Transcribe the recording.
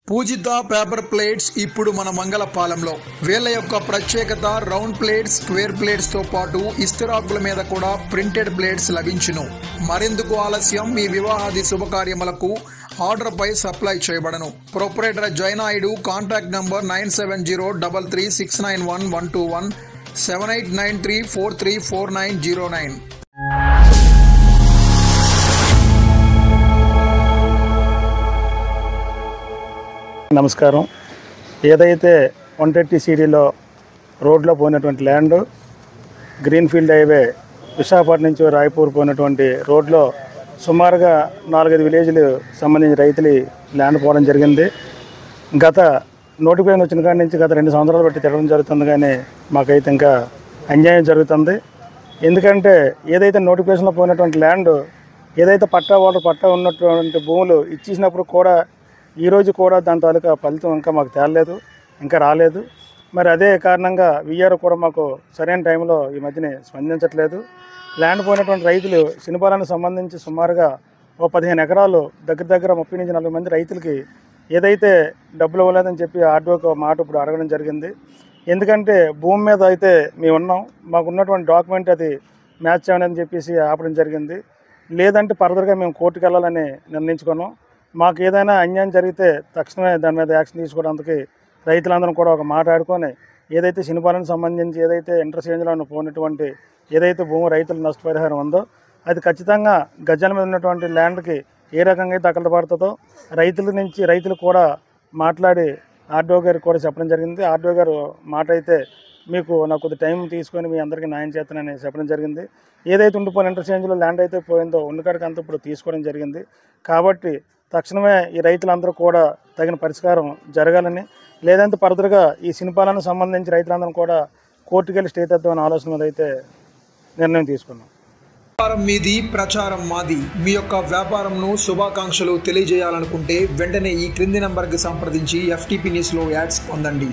పూజిత paper plates ఇప్పుడు మన మంగళపాలెంలో. వీళ్ళ యొక్క ప్రత్యేకత రౌండ్ ప్లేట్స్, స్క్వేర్ ప్లేట్స్ తో పాటు ఇస్తరాకుల మీద కూడా ప్రింటెడ్ ప్లేట్స్ లభించును. మరెందుకు ఆలస్యం, మీ వివాహాది శుభకార్యములకు ఆర్డర్ పై సప్లై చేయబడను. ప్రొపరేటర్ జయనాయుడు. Contact number 9703369121 7893434909. నమస్కారం. ఏదైతే 130 సిటీలో రోడ్లో పోయినటువంటి ల్యాండ్, గ్రీన్ఫీల్డ్ హైవే విశాఖపట్నం నుంచి రాయపూర్ పోయినటువంటి రోడ్లో సుమారుగా 4-5 విలేజ్లు సంబంధించిన రైతులు ల్యాండ్ పోవడం జరిగింది. గత నోటిఫికేషన్ వచ్చిన కాడి నుంచి గత 2 సంవత్సరాలు బట్టి తిరగడం జరుగుతుంది, కానీ మాకైతే ఇంకా అన్యాయం జరుగుతుంది. ఎందుకంటే ఏదైతే నోటిఫికేషన్లో పోయినటువంటి ల్యాండ్, ఏదైతే పట్టా ఉన్నటువంటి భూములు ఇచ్చేసినప్పుడు కూడా ఈరోజు కూడా దాని తాలూకా ఫలితం ఇంకా మాకు తేలలేదు, ఇంకా రాలేదు. మరి అదే కారణంగా వీఆర్ కూడా మాకు సరైన టైంలో ఈ మధ్యనే స్పందించట్లేదు. ల్యాండ్ పోయినటువంటి రైతులు శనిపాలానికి సంబంధించి సుమారుగా 15 ఎకరాలు దగ్గర 30 నుంచి 40 మంది రైతులకి ఏదైతే డబ్బులు ఇవ్వలేదని చెప్పి ఆర్డీఓకి మాట ఇప్పుడు అడగడం జరిగింది. ఎందుకంటే భూమి మీద అయితే మేము ఉన్నాం, మాకు ఉన్నటువంటి డాక్యుమెంట్ అది మ్యాచ్ అవ్వని చెప్పేసి ఆపడం జరిగింది. లేదంటే ఫర్దర్గా మేము కోర్టుకు వెళ్ళాలని నిర్ణయించుకున్నాం. మాకు ఏదైనా అన్యాయం జరిగితే తక్షణమే దాని మీద యాక్షన్ తీసుకోవడానికి రైతులందరం కూడా ఒక మాట్లాడుకొని ఏదైతే శనిపాలనకు సంబంధించి ఏదైతే ఇంటర్చేంజ్లో పోయినటువంటి ఏదైతే భూమి రైతుల నష్టపరిహారం ఉందో అది ఖచ్చితంగా గజాల మీద ఉన్నటువంటి ల్యాండ్కి ఏ రకంగా అయితే అక్కడ పడుతుందో రైతులు కూడా మాట్లాడి ఆర్డీఓ గారికి కూడా చెప్పడం జరిగింది. ఆర్డీఓ గారు మాట అయితే మీకు నాకు కొద్ది టైం తీసుకొని మీ అందరికీ న్యాయం చేస్తానని చెప్పడం జరిగింది. ఏదైతే ఉండిపోయిన ఇంటర్చేంజ్లో ల్యాండ్ అయితే పోయిందో ఉన్నకాడికి అంతా ఇప్పుడు తీసుకోవడం జరిగింది. కాబట్టి తక్షణమే ఈ రైతులందరూ కూడా తగిన పరిష్కారం జరగాలని, లేదంటే ఫర్దర్గా ఈ శనిపాలనకు సంబంధించి రైతులందరూ కూడా కోర్టుకు వెళ్ళి స్టే తెద్దామనే ఆలోచన మీద అయితే నిర్ణయం తీసుకున్నాం. వ్యాపారం మీది, ప్రచారం మాది. మీ యొక్క వ్యాపారంను శుభాకాంక్షలు తెలియజేయాలనుకుంటే వెంటనే ఈ క్రింది నంబర్కి సంప్రదించి FTP న్యూస్లో యాడ్స్ పొందండి.